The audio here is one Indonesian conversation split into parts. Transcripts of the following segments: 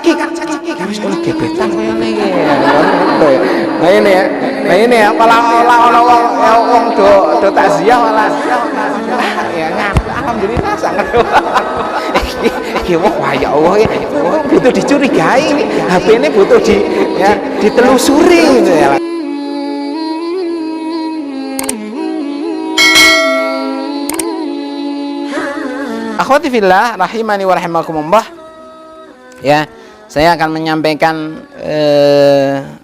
iki wis ono gebetan koyo ngene iki. Nah ini ya malah wong do takziah malah ya alhamdulillah sangat. Iki wah ya Allah ya butuh dicurigai ini. HP ini butuh ditelusuri gitu ya. Akhwati fillah rahimani wa rahimakumullah. Ya, saya akan menyampaikan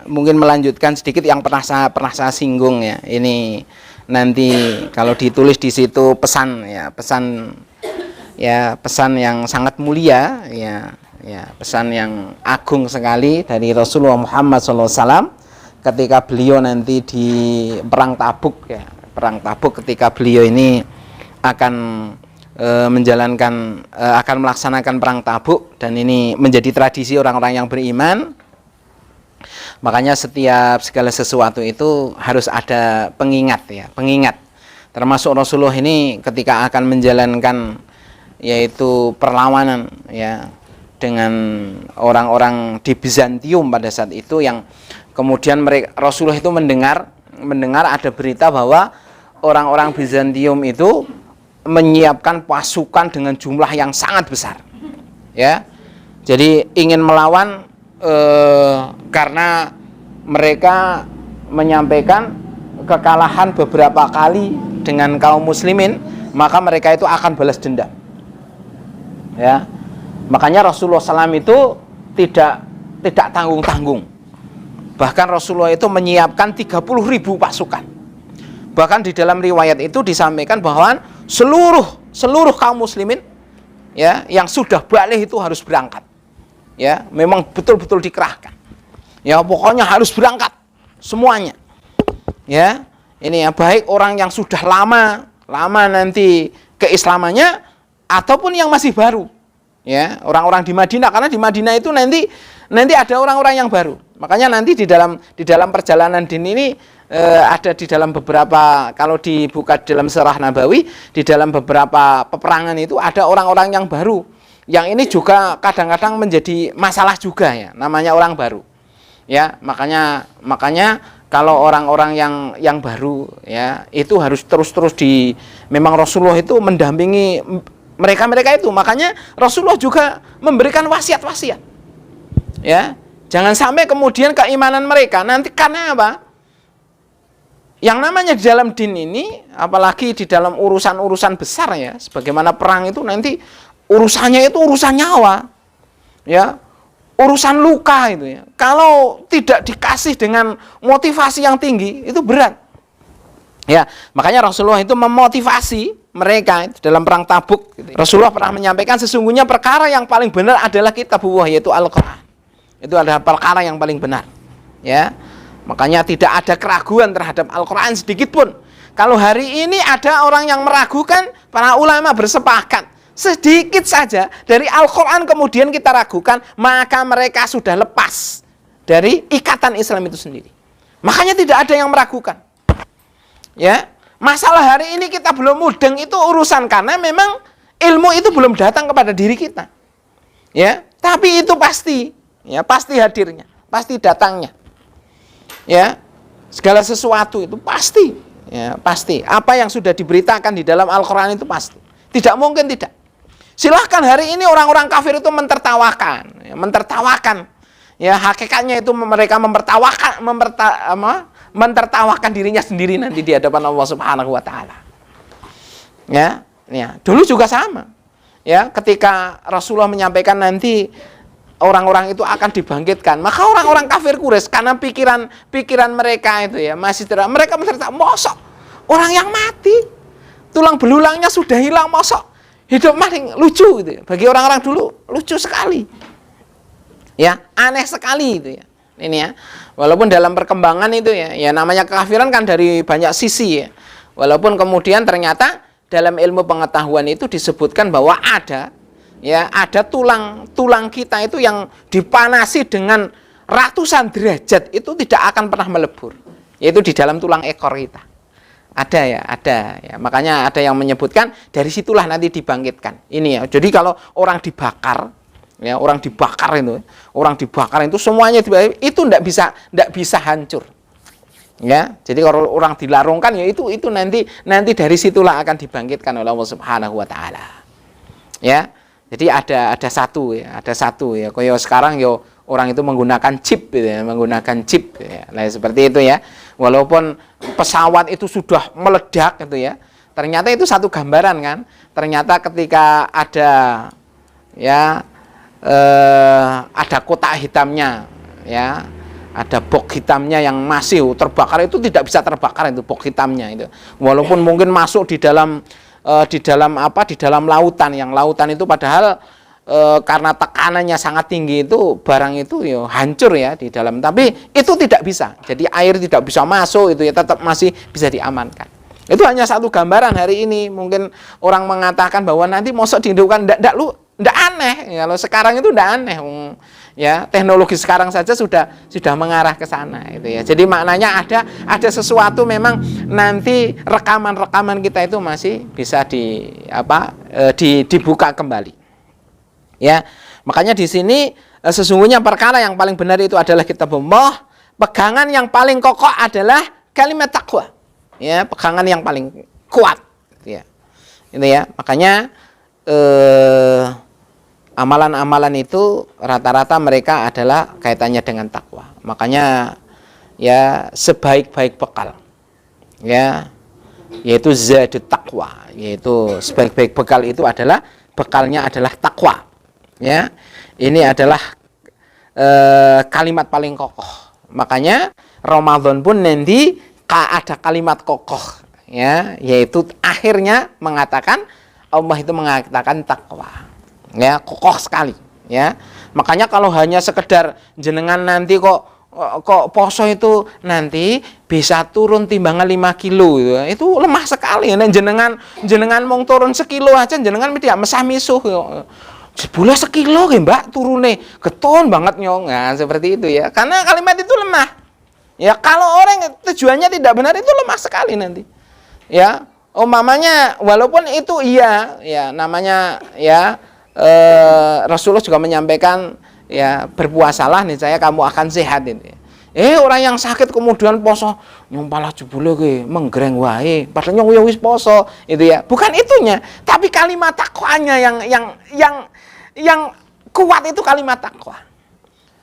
mungkin melanjutkan sedikit yang pernah saya singgung ya. Ini nanti kalau ditulis di situ pesan yang sangat mulia pesan yang agung sekali dari Rasulullah Muhammad SAW ketika beliau nanti di perang Tabuk ketika beliau ini akan akan melaksanakan perang Tabuk, dan ini menjadi tradisi orang-orang yang beriman. Makanya setiap segala sesuatu itu harus ada pengingat. Termasuk Rasulullah ini ketika akan menjalankan yaitu perlawanan ya dengan orang-orang di Bizantium pada saat itu, yang kemudian Rasulullah itu mendengar ada berita bahwa orang-orang Bizantium itu menyiapkan pasukan dengan jumlah yang sangat besar, ya. Jadi ingin melawan karena mereka menyampaikan kekalahan beberapa kali dengan kaum muslimin, maka mereka itu akan balas dendam, ya. Makanya Rasulullah SAW itu tidak tanggung-tanggung. Bahkan Rasulullah itu menyiapkan 30.000 pasukan. Bahkan di dalam riwayat itu disampaikan bahwa seluruh kaum muslimin ya yang sudah balik itu harus berangkat. Ya, memang betul-betul dikerahkan. Ya, pokoknya harus berangkat semuanya. Ya, ini ya baik orang yang sudah lama nanti keislamannya ataupun yang masih baru. Ya, orang-orang di Madinah, karena di Madinah itu nanti ada orang-orang yang baru. Makanya nanti di dalam perjalanan din ini ada di dalam beberapa, kalau dibuka dalam Sirah Nabawi, di dalam beberapa peperangan itu ada orang-orang yang baru. Yang ini juga kadang-kadang menjadi masalah juga ya, namanya orang baru. Ya, makanya kalau orang-orang yang baru ya itu harus terus memang Rasulullah itu mendampingi mereka itu. Makanya Rasulullah juga memberikan wasiat-wasiat. Ya, jangan sampai kemudian keimanan mereka nanti karena apa? Yang namanya di dalam din ini, apalagi di dalam urusan-urusan besar ya, sebagaimana perang itu nanti urusannya itu urusan nyawa, ya, urusan luka itu ya. Kalau tidak dikasih dengan motivasi yang tinggi itu berat, ya. Makanya Rasulullah itu memotivasi mereka itu dalam perang Tabuk. Gitu. Rasulullah pernah menyampaikan sesungguhnya perkara yang paling benar adalah kitabullah, yaitu Al-Quran. Itu adalah perkara yang paling benar, ya. Makanya tidak ada keraguan terhadap Al-Quran sedikit pun. Kalau hari ini ada orang yang meragukan, para ulama bersepakat sedikit saja dari Al-Quran kemudian kita ragukan, maka mereka sudah lepas dari ikatan Islam itu sendiri. Makanya tidak ada yang meragukan. Ya, masalah hari ini kita belum mudeng itu urusan karena memang ilmu itu belum datang kepada diri kita. Ya, tapi itu pasti, ya pasti hadirnya, pasti datangnya. Ya, segala sesuatu itu pasti, ya pasti. Apa yang sudah diberitakan di dalam Al-Quran itu pasti. Tidak mungkin tidak. Silahkan hari ini orang-orang kafir itu mentertawakan. Ya, hakikatnya itu mereka mentertawakan dirinya sendiri nanti di hadapan Allah Subhanahu Wa Taala. Ya, dulu juga sama. Ya, ketika Rasulullah menyampaikan nanti orang-orang itu akan dibangkitkan, maka orang-orang kafir Quraisy karena pikiran mereka itu ya masih mereka mentertawakan, mosok orang yang mati tulang belulangnya sudah hilang, mosok hidup mati, lucu gitu ya. Bagi orang-orang dulu lucu sekali, ya aneh sekali itu ya. Ini ya, walaupun dalam perkembangan itu ya namanya kekafiran kan dari banyak sisi ya. Walaupun kemudian ternyata dalam ilmu pengetahuan itu disebutkan bahwa ada tulang kita itu yang dipanasi dengan ratusan derajat itu tidak akan pernah melebur, yaitu di dalam tulang ekor kita. Ada ya. Makanya ada yang menyebutkan dari situlah nanti dibangkitkan. Ini ya. Jadi kalau orang dibakar Ya, orang dibakar itu semuanya itu ndak bisa hancur. Ya, jadi kalau orang dilarungkan ya itu nanti dari situlah akan dibangkitkan oleh Allah Subhanahu wa taala. Ya. Jadi ada satu ya. Kayak sekarang yo orang itu menggunakan chip gitu ya, Nah, seperti itu ya. Walaupun pesawat itu sudah meledak gitu ya. Ternyata itu satu gambaran kan. Ternyata ketika ada ya ada kotak hitamnya ya, ada box hitamnya yang masih terbakar, itu tidak bisa terbakar itu box hitamnya itu, walaupun mungkin masuk di dalam lautan, yang lautan itu padahal karena tekanannya sangat tinggi itu barang itu ya hancur ya di dalam, tapi itu tidak bisa, jadi air tidak bisa masuk itu ya, tetap masih bisa diamankan. Itu hanya satu gambaran hari ini. Mungkin orang mengatakan bahwa nanti mosok dihidupkan, ndak aneh. Kalau sekarang itu ndak aneh. Ya, teknologi sekarang saja sudah mengarah ke sana itu ya. Jadi maknanya ada sesuatu, memang nanti rekaman kita itu masih bisa dibuka kembali. Ya. Makanya di sini sesungguhnya perkara yang paling benar itu adalah kitabullah. Pegangan yang paling kokoh adalah kalimat takwa. Ya, pegangan yang paling kuat ya. Itu ya. Makanya amalan-amalan itu rata-rata mereka adalah kaitannya dengan takwa. Makanya ya sebaik-baik bekal ya, yaitu zadut takwa, yaitu sebaik-baik bekal itu adalah bekalnya adalah takwa. Ya. Ini adalah kalimat paling kokoh. Makanya Ramadan pun nanti ada kalimat kokoh ya, yaitu akhirnya mengatakan, Allah itu mengatakan takwa ya, kokoh sekali ya. Makanya kalau hanya sekedar jenengan nanti kok poso itu nanti bisa turun timbangan 5 kilo itu lemah sekali. Nah, jenengan mau turun sekilo aja jenengan tidak mesah misuh sebulan sekilo ya mbak turunnya keton banget nyong. Nah, seperti itu ya, karena kalimat itu lemah. Ya, kalau orang tujuannya tidak benar itu lemah sekali nanti. Ya, umpamanya walaupun itu iya, ya namanya ya Rasulullah juga menyampaikan ya, berpuasalah nih saya kamu akan sehat ini. Orang yang sakit kemudian poso nyompalah jebule ge menggreng wae, padahal nyong wis poso itu ya. Bukan itunya, tapi kalimat takwanya yang kuat itu kalimat takwa.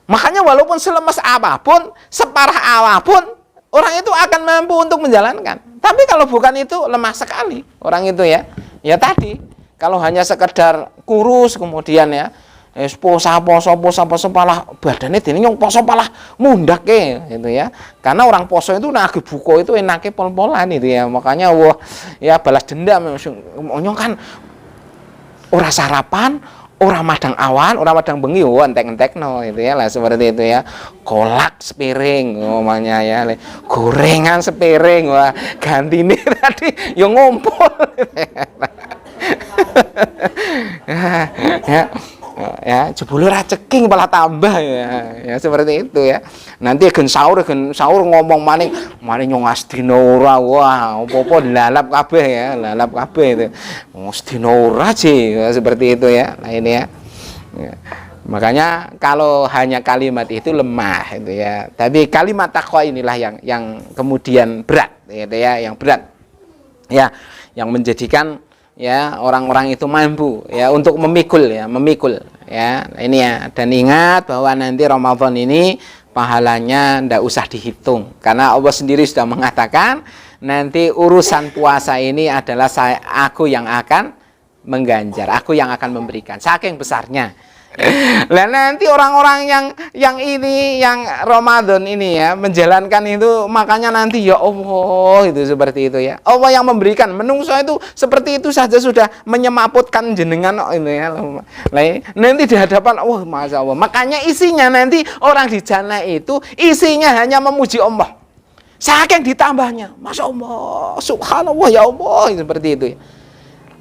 Makanya walaupun selemas apapun, separah apapun, orang itu akan mampu untuk menjalankan. Tapi kalau bukan itu lemah sekali orang itu ya. Ya tadi, kalau hanya sekedar kurus kemudian ya, poso palah badannya dene nyong poso palah mundak gitu ya. Karena orang poso itu nagi buko itu enake pol-polan itu ya. Makanya wah ya balas dendam nyong kan ora sarapan, orang madang awan, orang madang bengi, entek-entekno itu ya lah, seperti itu ya. Kolak sepiring ngomongnya ya, gorengan sepiring, wah gantine tadi yo ngumpul. Ya jebule ora ceking malah tambah ya seperti itu ya. Nanti gen sahur ngomong maning nyong asdina ora, wah opo-opo lalap kabeh itu asdina ora sih ya, seperti itu ya. Nah ini ya. Makanya kalau hanya kalimat itu lemah itu ya, tapi kalimat takwa inilah yang kemudian berat gitu ya, yang berat ya, yang menjadikan ya orang-orang itu mampu ya untuk memikul ya. Ini ya, dan ingat bahwa nanti Ramadan ini pahalanya ndak usah dihitung, karena Allah sendiri sudah mengatakan nanti urusan puasa ini adalah aku yang akan mengganjar, aku yang akan memberikan, saking besarnya. Lah nanti orang-orang yang Ramadan ini ya menjalankan itu, makanya nanti ya Allah itu seperti itu ya. Allah yang memberikan, menungso itu seperti itu saja sudah menyemaputkan jenengan ini ya. Nanti di hadapan Allah, Masya Allah. Makanya isinya nanti orang di jannah itu isinya hanya memuji Allah. Saking ditambahnya, Masya Allah, Subhanallah ya Allah, seperti itu ya.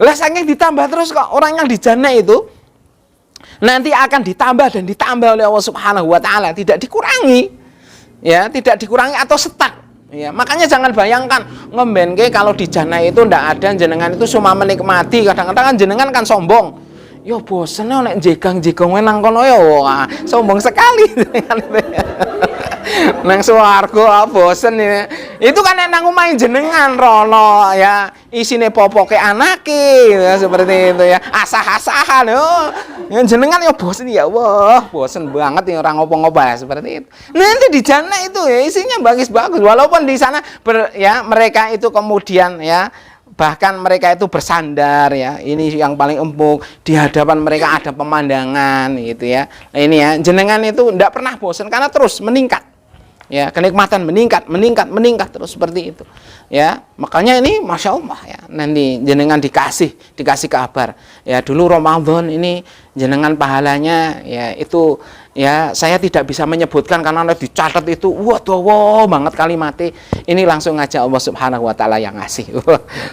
Lah saking ditambah terus kok orang yang di jannah itu nanti akan ditambah dan ditambah oleh Allah Subhanahu wa taala, tidak dikurangi. Ya, tidak dikurangi atau setak. Ya, makanya jangan bayangkan ngembenke kalau di jannah itu ndak ada jenengan itu cuma menikmati, kadang-kadang kan jenengan kan sombong. yo bosen nek jegang-jegang nang kono ya. Wah, sombong sekali. Nang swarga bosen ya. Itu kan nek nang omahe jenengan rono ya, isine popoke anake ya, seperti itu ya. Asah-asahan yo. Ya jenengan ya bosen ya Allah, bosen banget ya orang ngopo-ngopo seperti itu. Nanti di jannah itu ya isinya bagus-bagus walaupun di sana mereka itu kemudian ya bahkan mereka itu bersandar ya, ini yang paling empuk, di hadapan mereka ada pemandangan gitu ya. Nah, ini ya jenengan itu tidak pernah bosan karena terus meningkat ya, kenikmatan meningkat terus seperti itu ya. Makanya ini Masya Allah ya, nanti jenengan dikasih kabar ya, dulu Ramadan ini jenengan pahalanya ya itu ya saya tidak bisa menyebutkan karena dicatat itu wow banget kalimatnya. Ini langsung ngajak Allah Subhanahu wa taala yang ngasih.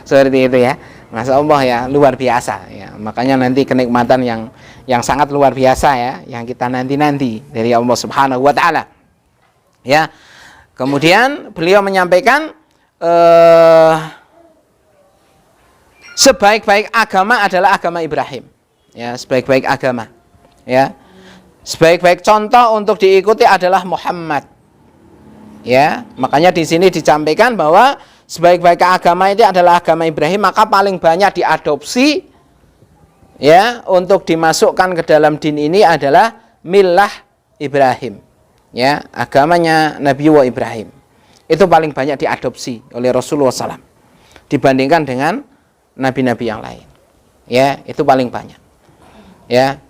Seperti itu ya. Masya Allah ya, luar biasa ya. Makanya nanti kenikmatan yang sangat luar biasa ya, yang kita nanti dari Allah Subhanahu wa taala. Ya. Kemudian beliau menyampaikan sebaik-baik agama adalah agama Ibrahim. Ya, sebaik-baik agama. Ya. Sebaik-baik contoh untuk diikuti adalah Muhammad. Ya, makanya di sini disampaikan bahwa sebaik-baik agama itu adalah agama Ibrahim, maka paling banyak diadopsi ya untuk dimasukkan ke dalam din ini adalah millah Ibrahim. Ya, agamanya Nabiullah Ibrahim. Itu paling banyak diadopsi oleh Rasulullah SAW dibandingkan dengan nabi-nabi yang lain. Ya, itu paling banyak. Ya,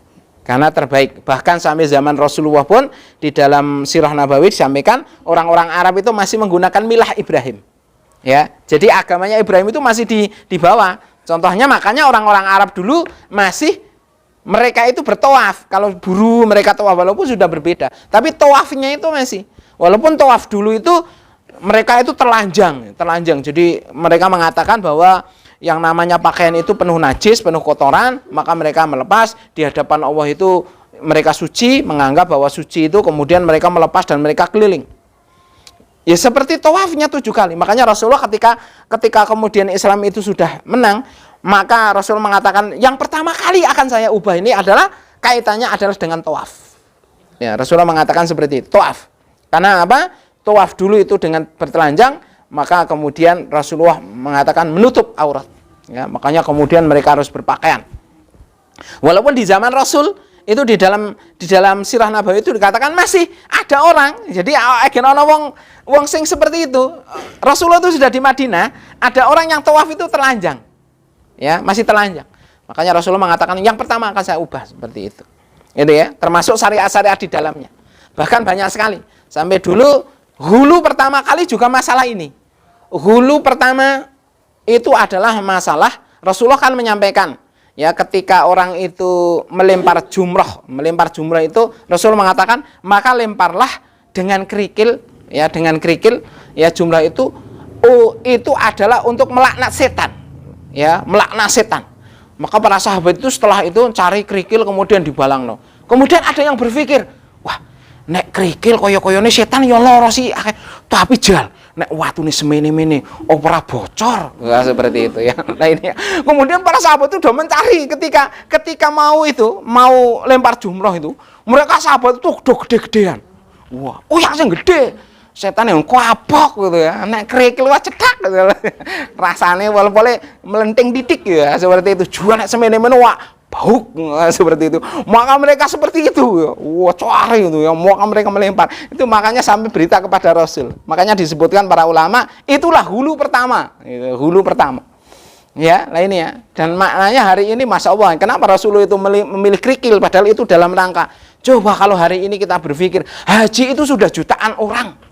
karena terbaik. Bahkan sampai zaman Rasulullah pun di dalam Sirah Nabawi disampaikan orang-orang Arab itu masih menggunakan milah Ibrahim. Ya, jadi agamanya Ibrahim itu masih di bawah. Contohnya makanya orang-orang Arab dulu masih mereka itu bertawaf. Kalau buru mereka tawaf walaupun sudah berbeda, tapi tawafnya itu masih. Walaupun tawaf dulu itu mereka itu telanjang. Jadi mereka mengatakan bahwa yang namanya pakaian itu penuh najis, penuh kotoran, maka mereka melepas di hadapan Allah itu mereka suci, menganggap bahwa suci itu kemudian mereka melepas dan mereka keliling. Ya seperti tawafnya 7 kali. Makanya Rasulullah ketika kemudian Islam itu sudah menang, maka Rasul mengatakan yang pertama kali akan saya ubah ini adalah kaitannya adalah dengan tawaf. Ya, Rasulullah mengatakan seperti itu, tawaf. Karena apa? Tawaf dulu itu dengan bertelanjang, maka kemudian Rasulullah mengatakan menutup aurat. Ya, makanya kemudian mereka harus berpakaian. Walaupun di zaman Rasul itu di dalam Sirah Nabawi itu dikatakan masih ada orang. Jadi agen ana wong sing seperti itu. Rasulullah itu sudah di Madinah, ada orang yang tawaf itu telanjang. Ya, masih telanjang. Makanya Rasulullah mengatakan yang pertama akan saya ubah seperti itu. Itu ya, termasuk syariat-syariat di dalamnya. Bahkan banyak sekali. Sampai dulu hulu pertama kali juga masalah ini. Hulu pertama itu adalah masalah Rasulullah kan menyampaikan ya ketika orang itu melempar jumrah itu Rasul mengatakan maka lemparlah dengan kerikil ya jumrah itu itu adalah untuk melaknat setan ya, melaknat setan. Maka para sahabat itu setelah itu cari kerikil kemudian dibalangno. Kemudian ada yang berpikir, wah nek kerikil koyo-koyone setan ya lara sih, tapi jal nek watune semene-mene ora bocor. Ya, seperti itu ya. Nah ini ya. Kemudian para sahabat itu sudah mencari ketika mau lempar jumroh itu, mereka sahabat itu udah gede-gedean. Wah, yang gede. Setan yang kuapok gitu ya. Nek kerikil wae cedak gitu. Rasane walaupun melenting titik ya, seperti itu. Jual nek semene-mene wah bauk seperti itu. Maka mereka seperti itu. Wah, cari itu ya. Maka mereka melempar. Itu makanya sampai berita kepada Rasul. Makanya disebutkan para ulama, itulah hulu pertama. Hulu pertama. Ya, lah ini ya. Dan maknanya hari ini Masya Allah, kenapa Rasulullah itu memilih kerikil padahal itu dalam rangka. Coba kalau hari ini kita berpikir, haji itu sudah jutaan orang.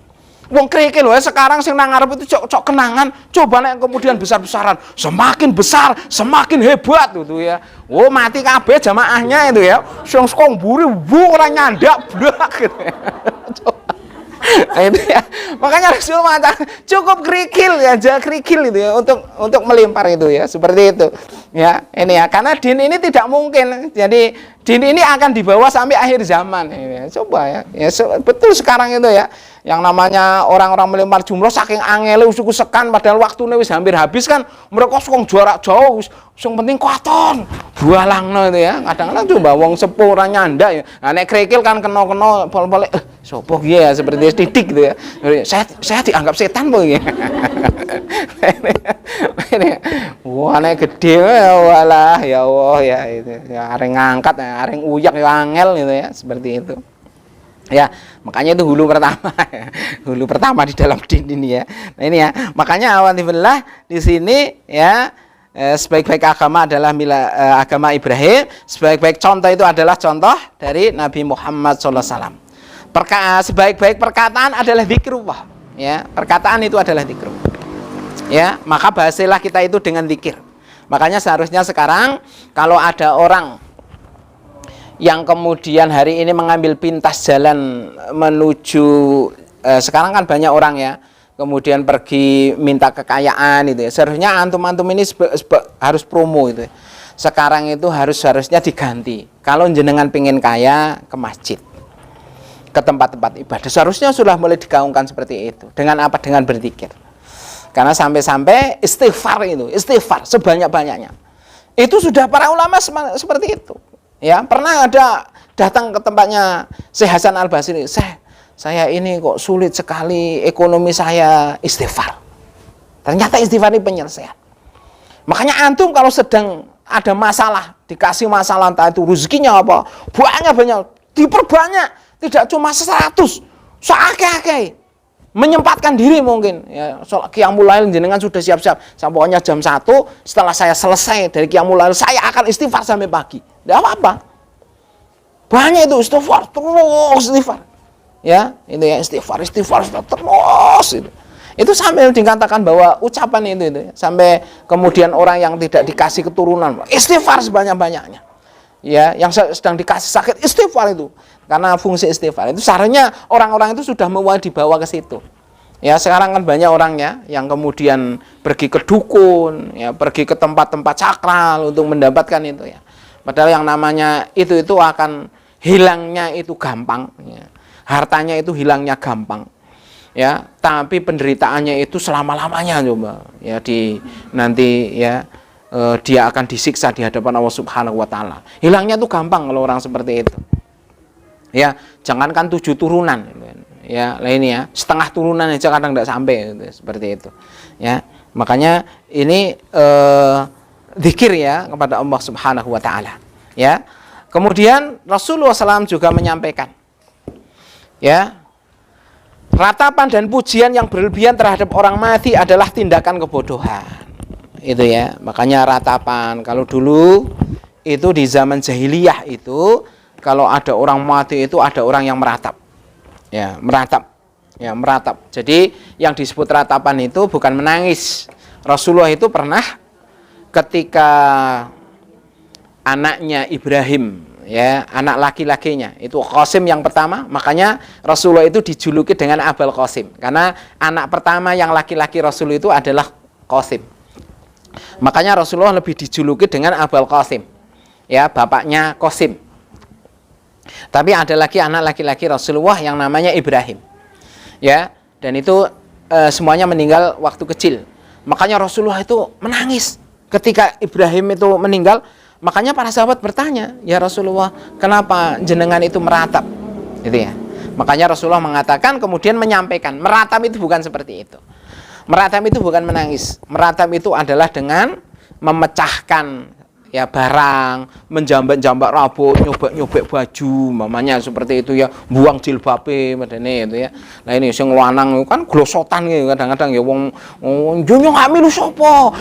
Wong kerikil loh sekarang sing nang ngarep itu cok kenangan, coba nek kemudian besar-besaran, semakin besar, semakin hebat gitu ya. Oh, mati kabeh jamaahnya itu ya. Sing sekong mburi ora nyandak blak gitu. Nah, itu ya. Makanya Rasul mengatakan cukup kerikil ya, aja kerikil itu ya untuk melempar itu ya, seperti itu. Ya, ini ya, karena din ini tidak mungkin. Jadi din ini akan dibawa sampai akhir zaman. Coba ya, betul sekarang itu ya, yang namanya orang-orang melempar jumroh saking angele usuku sekan, padahal waktunya wis hampir habis kan, mereka suka jarak jauh, yang penting kuaton, bualangno itu ya. Kadang-kadang coba wong sepuh ora nyanda ya. Nah nek krikil kan kena pol-pole, sopo ya seperti titik gitu ya. Saya dianggap setan po ya. Wah nek gede ya walah ya Allah ya itu. Ya areng ngangkat ya, areng uyak ya angel gitu ya, seperti itu. Ya, makanya itu hulu pertama. Hulu pertama di dalam din ini ya. Nah ini ya, makanya awanillah di sini ya, sebaik-baik agama adalah agama Ibrahim, sebaik-baik contoh itu adalah contoh dari Nabi Muhammad SAW. Sebaik-baik perkataan adalah zikrullah, ya. Perkataan itu adalah zikrullah. Ya, maka bahasilah kita itu dengan zikir. Makanya seharusnya sekarang kalau ada orang yang kemudian hari ini mengambil pintas jalan menuju sekarang kan banyak orang ya, kemudian pergi minta kekayaan itu ya. Seharusnya antum-antum ini harus promo itu. Sekarang itu harusnya diganti. Kalau jenengan pengen kaya, ke masjid, ke tempat-tempat ibadah. Seharusnya sudah mulai digaungkan seperti itu. Dengan apa? Dengan berzikir. Karena sampai-sampai istighfar itu, istighfar sebanyak-banyaknya. Itu sudah para ulama seperti itu. Ya, pernah ada datang ke tempatnya Syekh Hasan Al-Basri, saya ini kok sulit sekali ekonomi saya, istighfar. Ternyata istighfar ini penyelesaian. Makanya antum kalau sedang ada masalah, dikasih masalah entah itu rezekinya apa, banyak, diperbanyak, tidak cuma 100, seakeh-akeh. Menyempatkan diri mungkin ya, qiyamul lail jenengan sudah siap-siap pokoknya jam 1 setelah saya selesai dari qiyamul lail saya akan istighfar sampai pagi. Tidak apa-apa. Banyak itu istighfar, terus istighfar. Ya, itu ya istighfar terus itu. Itu sampai dikatakan bahwa ucapan itu ya, sampai kemudian orang yang tidak dikasih keturunan istighfar sebanyak-banyaknya. Ya, yang sedang dikasih sakit istighfar itu. Karena fungsi istighfar itu seharusnya orang-orang itu sudah mulai dibawa ke situ. Ya, sekarang kan banyak orangnya yang kemudian pergi ke dukun, ya, pergi ke tempat-tempat sakral untuk mendapatkan itu ya. Padahal yang namanya itu akan hilangnya itu gampang, ya. Hartanya itu hilangnya gampang. Ya, tapi penderitaannya itu selama-lamanya coba. Ya nanti ya dia akan disiksa di hadapan Allah Subhanahu wa taala. Hilangnya itu gampang kalau orang seperti itu. Ya, jangankan 7 turunan, ya, lainnya setengah turunan aja kadang tidak sampai, gitu, seperti itu. Ya, makanya ini zikir ya kepada Allah Subhanahu Wa Taala. Ya, kemudian Rasulullah SAW juga menyampaikan, ya, ratapan dan pujian yang berlebihan terhadap orang mati adalah tindakan kebodohan. Itu ya, makanya ratapan kalau dulu itu di zaman jahiliyah itu. Kalau ada orang mati itu ada orang yang meratap. Ya, meratap. Ya, meratap. Jadi yang disebut ratapan itu bukan menangis. Rasulullah itu pernah ketika anaknya Ibrahim, ya, anak laki-lakinya, itu Qasim yang pertama, makanya Rasulullah itu dijuluki dengan Abul Qasim. Karena anak pertama yang laki-laki Rasul itu adalah Qasim. Makanya Rasulullah lebih dijuluki dengan Abul Qasim. Ya, bapaknya Qasim. Tapi ada lagi anak laki-laki Rasulullah yang namanya Ibrahim. Ya, dan itu semuanya meninggal waktu kecil. Makanya Rasulullah itu menangis ketika Ibrahim itu meninggal. Makanya para sahabat bertanya, "Ya Rasulullah, kenapa jenengan itu meratap?" Gitu ya. Makanya Rasulullah mengatakan kemudian menyampaikan, meratap itu bukan seperti itu. Meratap itu bukan menangis. Meratap itu adalah dengan memecahkan ya barang, menjambak-jambak rambut, nyobek-nyobek baju, mamanya seperti itu ya, buang jilbabe medene itu ya. Nah ini sing lanang kan glosotan gitu kadang-kadang ya wong yo gak milu sapa,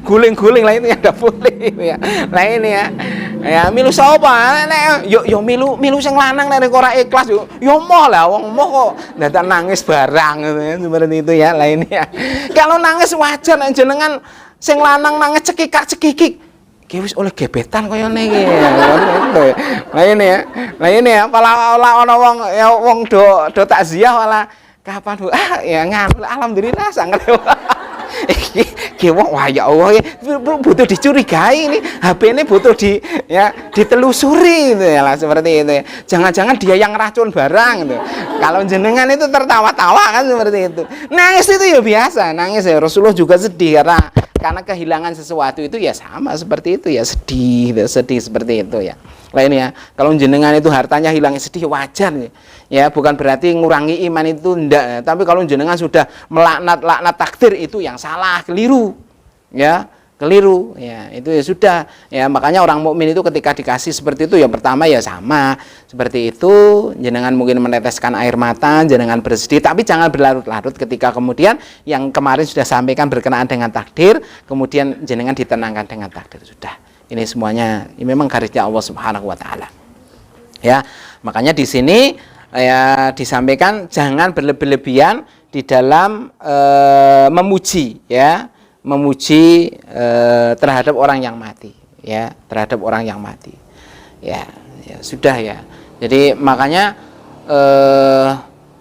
guling-guling lah itu ya ndak boleh ya. Nah ini ya. Ya milu sapa nek yo milu sing lanang nek ora ikhlas yo moh lah wong moh kok dadak nangis barang gitu ya, seperti itu ya. Lah ini ya. Kalau nangis wajar nek jenengan sing lanang nangis cekikak-cekikik. Ki wis oleh gebetan kaya niki. Lah ini ya. Lah ini ya, pala ana wong ya wong do takziah malah kapan Bu? Ya alhamdulillah sangat. Wah ya Allah, butuh dicurigai ini, HP ini butuh ditelusuri gitu ya lah, seperti itu ya. Jangan-jangan dia yang racun barang gitu. Kalau jenengan itu tertawa-tawa kan seperti itu. Nangis itu ya biasa, nangis ya. Rasulullah juga sedih karena kehilangan sesuatu itu ya sama seperti itu ya, sedih seperti itu ya. Lain ya, kalau jenengan itu hartanya hilang sedih wajar ya, bukan berarti ngurangi iman itu enggak, tapi kalau jenengan sudah melaknat takdir itu yang salah, keliru ya, itu ya sudah ya. Makanya orang mukmin itu ketika dikasih seperti itu yang pertama ya sama seperti itu, jenengan mungkin meneteskan air mata, jenengan bersedih, tapi jangan berlarut-larut ketika kemudian yang kemarin sudah sampaikan berkenaan dengan takdir, kemudian jenengan ditenangkan dengan takdir. Sudah, ini semuanya ini memang garisnya Allah Subhanahu wa taala. Ya, makanya di sini ya disampaikan jangan berlebihan di dalam memuji ya, terhadap orang yang mati ya, terhadap orang yang mati. Ya sudah ya. Jadi makanya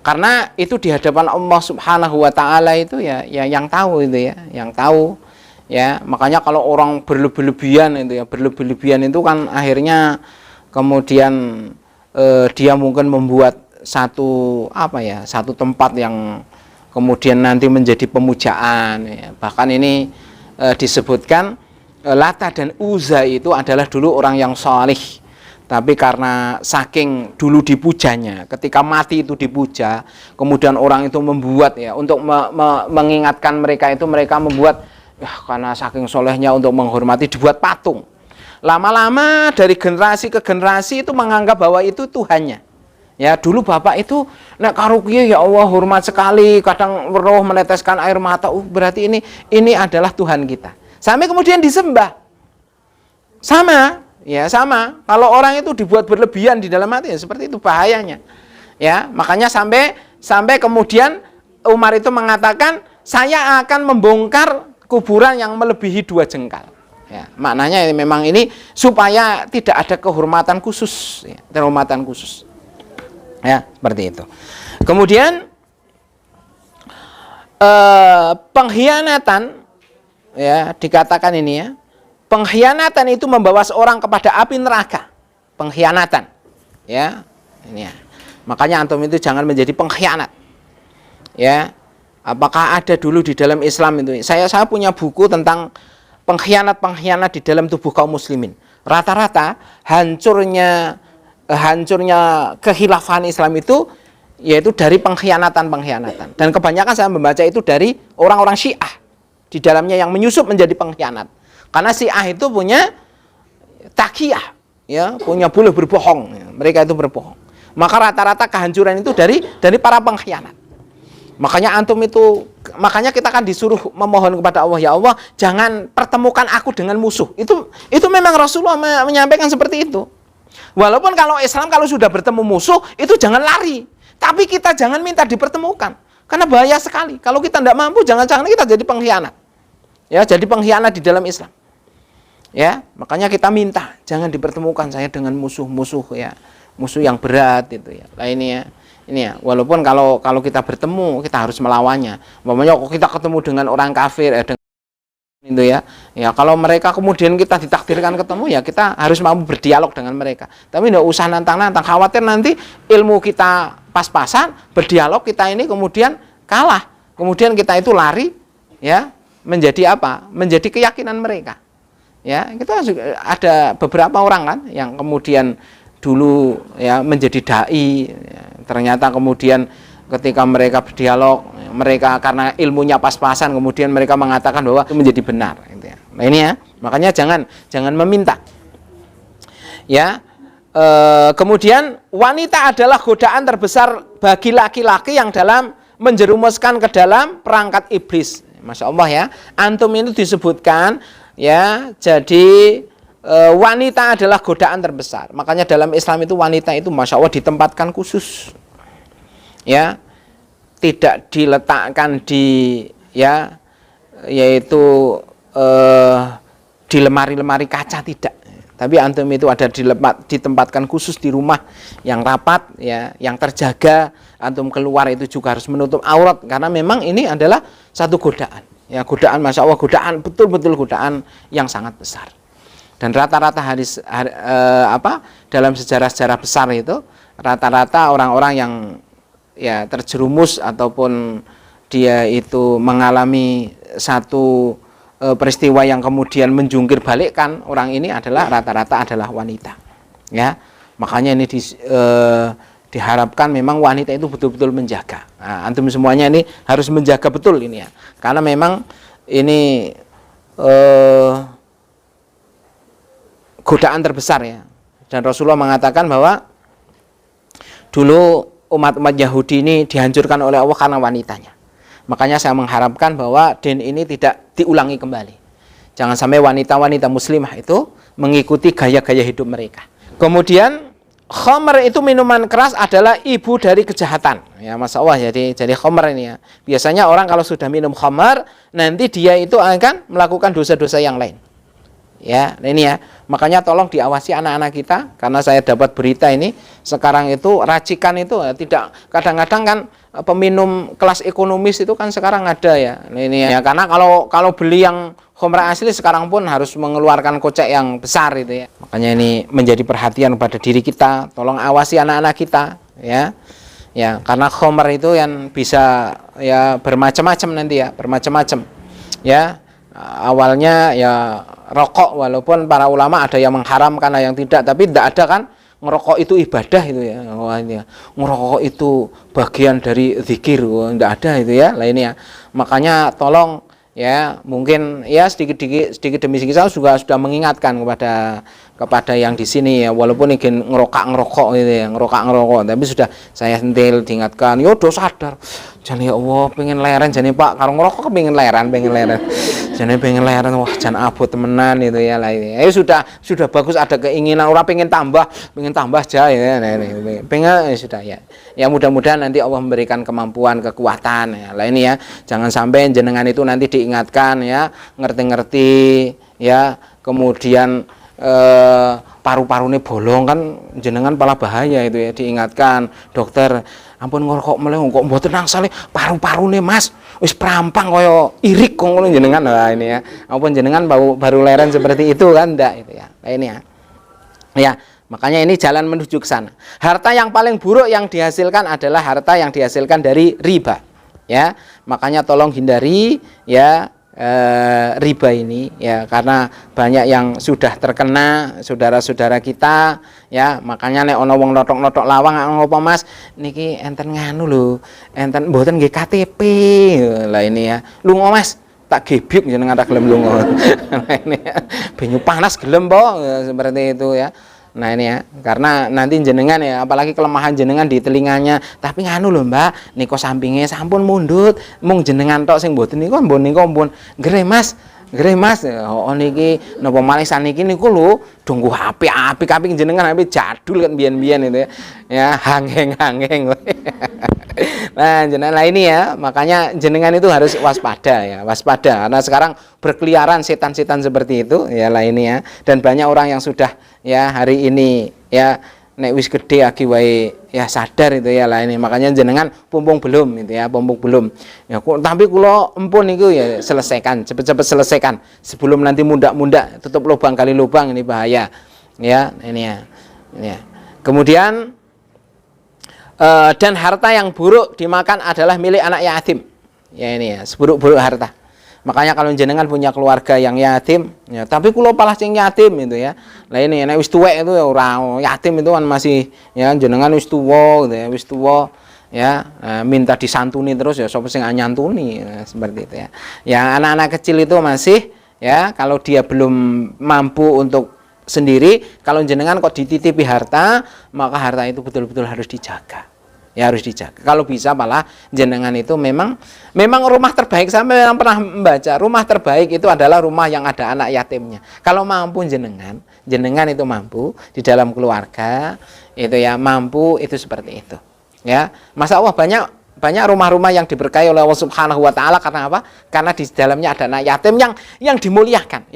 karena itu di hadapan Allah Subhanahu wa taala itu ya yang tahu itu ya, yang tahu. Ya, makanya kalau orang berlebihan itu kan akhirnya kemudian dia mungkin membuat satu tempat yang kemudian nanti menjadi pemujaan ya. Bahkan ini disebutkan Lata dan Uzza itu adalah dulu orang yang salih, tapi karena saking dulu dipujanya, ketika mati itu dipuja, kemudian orang itu membuat ya untuk mengingatkan mereka itu, mereka membuat ya karena saking solehnya untuk menghormati dibuat patung. Lama-lama dari generasi ke generasi itu menganggap bahwa itu Tuhannya. Ya dulu bapak itu nek karukiye ya Allah hormat sekali, kadang roh meneteskan air mata. Berarti ini adalah Tuhan kita. Sampai kemudian disembah. Sama. Kalau orang itu dibuat berlebihan di dalam hati ya seperti itu bahayanya. Ya, makanya sampai kemudian Umar itu mengatakan, saya akan membongkar kuburan yang melebihi 2 jengkal. Ya, maknanya memang ini supaya tidak ada kehormatan khusus, ya, kehormatan khusus. Ya, seperti itu. Kemudian pengkhianatan, ya dikatakan ini ya, pengkhianatan itu membawa seorang kepada api neraka. Pengkhianatan, ya, ini ya. Makanya antum itu jangan menjadi pengkhianat. Ya. Apakah ada dulu di dalam Islam itu? Saya punya buku tentang pengkhianat di dalam tubuh kaum muslimin. Rata-rata hancurnya kekhilafan Islam itu yaitu dari pengkhianatan. Dan kebanyakan saya membaca itu dari orang-orang Syiah di dalamnya yang menyusup menjadi pengkhianat. Karena Syiah itu punya takiyah, ya, punya boleh berbohong. Ya, mereka itu berbohong. Maka rata-rata kehancuran itu dari para pengkhianat. Makanya kita kan disuruh memohon kepada Allah, ya Allah, jangan pertemukan aku dengan musuh. Itu memang Rasulullah menyampaikan seperti itu. Walaupun kalau Islam kalau sudah bertemu musuh itu jangan lari, tapi kita jangan minta dipertemukan. Karena bahaya sekali. Kalau kita tidak mampu, jangan-jangan kita jadi pengkhianat. Ya, jadi pengkhianat di dalam Islam. Ya, makanya kita minta jangan dipertemukan saya dengan musuh-musuh ya, musuh yang berat itu ya. Lah ini ya, walaupun kalau kita bertemu kita harus melawannya. Umpamanya kita ketemu dengan orang kafir itu ya kalau mereka kemudian kita ditakdirkan ketemu ya kita harus mampu berdialog dengan mereka. Tapi tidak usah nantang-nantang, khawatir nanti ilmu kita pas-pasan, berdialog kita ini kemudian kalah. Kemudian kita itu lari ya menjadi apa? Menjadi keyakinan mereka. Ya, kita juga ada beberapa orang kan yang kemudian dulu ya menjadi dai ya, ternyata kemudian ketika mereka berdialog, mereka karena ilmunya pas-pasan kemudian mereka mengatakan bahwa itu menjadi benar gitu ya. Nah ini ya, makanya jangan meminta. Ya. Kemudian wanita adalah godaan terbesar bagi laki-laki yang dalam menjerumuskan ke dalam perangkat iblis. Masya Allah ya. Antum itu disebutkan ya, jadi wanita adalah godaan terbesar. Makanya dalam Islam itu wanita itu Masya Allah ditempatkan khusus. Ya, tidak diletakkan di ya, yaitu di lemari-lemari kaca, tidak. Tapi antum itu ada ditempatkan khusus di rumah yang rapat ya, yang terjaga. Antum keluar itu juga harus menutup aurat karena memang ini adalah satu godaan. Ya, godaan, masya Allah, godaan, betul-betul godaan yang sangat besar. Dan rata-rata dalam sejarah-sejarah besar itu, rata-rata orang-orang yang ya terjerumus ataupun dia itu mengalami satu peristiwa yang kemudian menjungkir balikkan orang ini adalah rata-rata adalah wanita. Ya, makanya ini diharapkan memang wanita itu betul-betul menjaga. Nah, antum semuanya ini harus menjaga betul ini ya, karena memang ini godaan terbesar ya. Dan Rasulullah mengatakan bahwa dulu umat-umat Yahudi ini dihancurkan oleh Allah karena wanitanya. Makanya saya mengharapkan bahwa din ini tidak diulangi kembali. Jangan sampai wanita-wanita muslimah itu mengikuti gaya-gaya hidup mereka. Kemudian khamr itu minuman keras adalah ibu dari kejahatan. Ya, Masya Allah, jadi khamr ini ya. Biasanya orang kalau sudah minum khamr, nanti dia itu akan melakukan dosa-dosa yang lain. Ya, ini ya. Makanya tolong diawasi anak-anak kita, karena saya dapat berita ini sekarang itu racikan itu tidak, kadang-kadang kan peminum kelas ekonomis itu kan sekarang ada ya. Ini ya, karena kalau beli yang khamr asli sekarang pun harus mengeluarkan kocek yang besar itu ya. Makanya ini menjadi perhatian pada diri kita, tolong awasi anak-anak kita ya. Ya, karena khamr itu yang bisa ya bermacam-macam nanti ya, bermacam-macam. Ya. Awalnya ya rokok, walaupun para ulama ada yang mengharamkan, ada yang tidak, tapi tidak ada kan ngerokok itu ibadah itu ya. Ngerokok itu bagian dari zikir, tidak ada itu ya. Lainnya, makanya tolong ya, mungkin ya sedikit demi sedikit saya juga sudah mengingatkan kepada yang di sini ya, walaupun ingin ngerokok gitu ya, ngerokok, tapi sudah saya sentil diingatkan, yo do sadar, jane ya Allah pengen leren, jane Pak karo ngerokok pengen leren, jane pengen leren, wah jan abot temenan itu ya lah ini. Sudah bagus, ada keinginan orang pengen tambah aja ya, pengen ya sudah ya. Ya mudah-mudahan nanti Allah memberikan kemampuan, kekuatan ya. Lah ini ya, jangan sampai jenengan itu nanti diingatkan ya, ngerti-ngerti ya, kemudian paru-parune bolong kan jenengan pala bahaya itu ya, diingatkan dokter ampun ngerokok meleh kok mboten nangsale paru-parune Mas wis prampang kaya irik kok ngono jenengan. Nah ini ya, ampun jenengan baru leren seperti itu kan ndak itu ya. Nah ini ya. Ya, makanya ini jalan menuju ke sana. Harta yang paling buruk yang dihasilkan adalah harta yang dihasilkan dari riba. Ya, makanya tolong hindari ya riba ini ya, karena banyak yang sudah terkena saudara-saudara kita ya. Makanya nek ana wong notok-notok lawang ngopo Mas niki enten nganu lho, enten mboten nggih KTP. Lah ini ya, lunga Mas tak gebyuk jenengan tak gelem lunga. Nah ini ya, banyu panas gelem po seperti itu ya. Nah ini ya, karena nanti jenengan ya, apalagi kelemahan jenengan di telinganya, tapi nganu lho Mbak, niko sampingnya sampun mundut, mung jenengan tok sing mboten niku ampun nggih Mas, oh niki napa malih saniki niku lho donggo HP apik jenengan HP jadul kan biyen-biyen itu ya. Ya hangeng. Nah, jenengan lah ini ya, makanya jenengan itu harus waspada karena sekarang berkeliaran setan-setan seperti itu ya lah ini ya. Dan banyak orang yang sudah ya hari ini ya nek wis gede aki wae ya sadar itu ya lah ini. Makanya jenengan pumpung belum itu ya, ya tapi kula empun niku ya selesaikan, cepet-cepet selesaikan sebelum nanti muda tutup lubang kali lubang, ini bahaya ya. Ini ya. Kemudian dan harta yang buruk dimakan adalah milik anak yatim ya, ini ya, seburuk-buruk harta. Makanya kalau jenengan punya keluarga yang yatim ya, tapi kula palah sing yatim itu ya. Lah ini nek wis tuwek itu ya ora yatim itu kan masih ya, jenengan wis tuwa gitu ya, wis tuwa ya, minta disantuni terus ya sapa sing nyantuni ya, seperti itu ya. Yang anak-anak kecil itu masih ya, kalau dia belum mampu untuk sendiri, kalau jenengan kok dititipi harta, maka harta itu betul-betul harus dijaga. Ya harus dijaga. Kalau bisa malah jenengan itu memang rumah terbaik, saya memang pernah membaca rumah terbaik itu adalah rumah yang ada anak yatimnya. Kalau mampu jenengan itu mampu di dalam keluarga itu ya, mampu itu seperti itu. Ya, Masya Allah banyak rumah-rumah yang diberkahi oleh Allah Subhanahu wa taala. Karena apa? Karena di dalamnya ada anak yatim yang dimuliakan,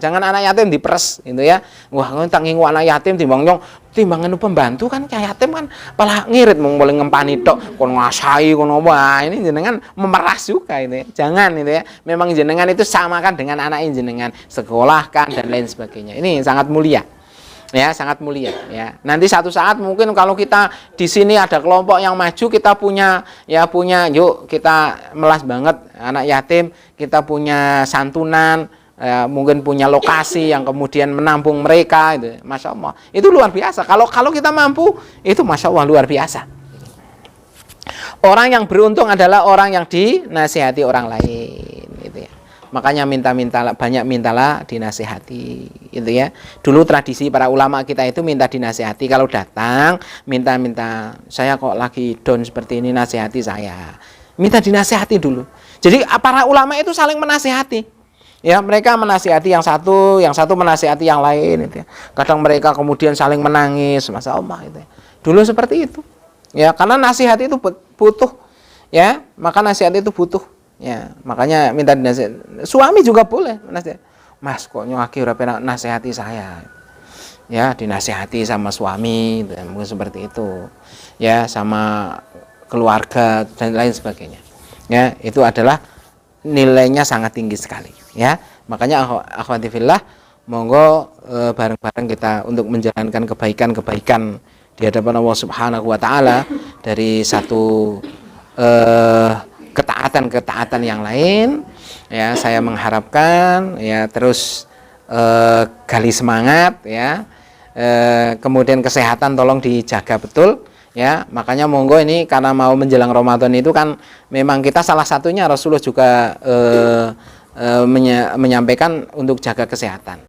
jangan anak yatim diperes gitu ya. Wah, tak ngingu anak yatim timbang nyong timbangan pembantu kan Kyai Hatim kan malah ngirit mau boleh ngempani tok kon ngasai kon apa ini jenengan memeras juga ini. Jangan itu ya. Memang jenengan itu samakan dengan anak jenengan, sekolahkan dan lain sebagainya. Ini sangat mulia. Ya, sangat mulia ya. Nanti satu saat mungkin kalau kita di sini ada kelompok yang maju, kita punya yuk kita melas banget anak yatim, kita punya santunan, mungkin punya lokasi yang kemudian menampung mereka itu. Masya Allah. Itu luar biasa. Kalau kita mampu, itu Masya Allah luar biasa. Orang yang beruntung adalah orang yang dinasihati orang lain gitu ya. Makanya banyak mintalah dinasihati gitu ya. Dulu tradisi para ulama kita itu minta dinasihati, kalau datang minta saya kok lagi down seperti ini, nasihati saya. Minta dinasihati dulu. Jadi para ulama itu saling menasihati. Ya, mereka menasihati yang satu menasihati yang lain gitu ya. Kadang mereka kemudian saling menangis, Masya Allah gitu ya. Dulu seperti itu. Ya, karena nasihat itu butuh ya, maka nasihat itu butuh. Ya, makanya minta dinasihati. Suami juga boleh nasihat. Mas, kok nyuaki ora penak nasihati saya. Ya, dinasihati sama suami, mungkin seperti itu. Ya, sama keluarga dan lain sebagainya. Ya, itu adalah nilainya sangat tinggi sekali. Ya, makanya akhwati fillah, monggo bareng-bareng kita untuk menjalankan kebaikan-kebaikan di hadapan Allah Subhanahu wa taala dari satu ketaatan yang lain ya. Saya mengharapkan ya terus gali semangat ya, kemudian kesehatan tolong dijaga betul ya. Makanya monggo ini karena mau menjelang Ramadan itu kan memang kita salah satunya Rasulullah juga menyampaikan untuk jaga kesehatan.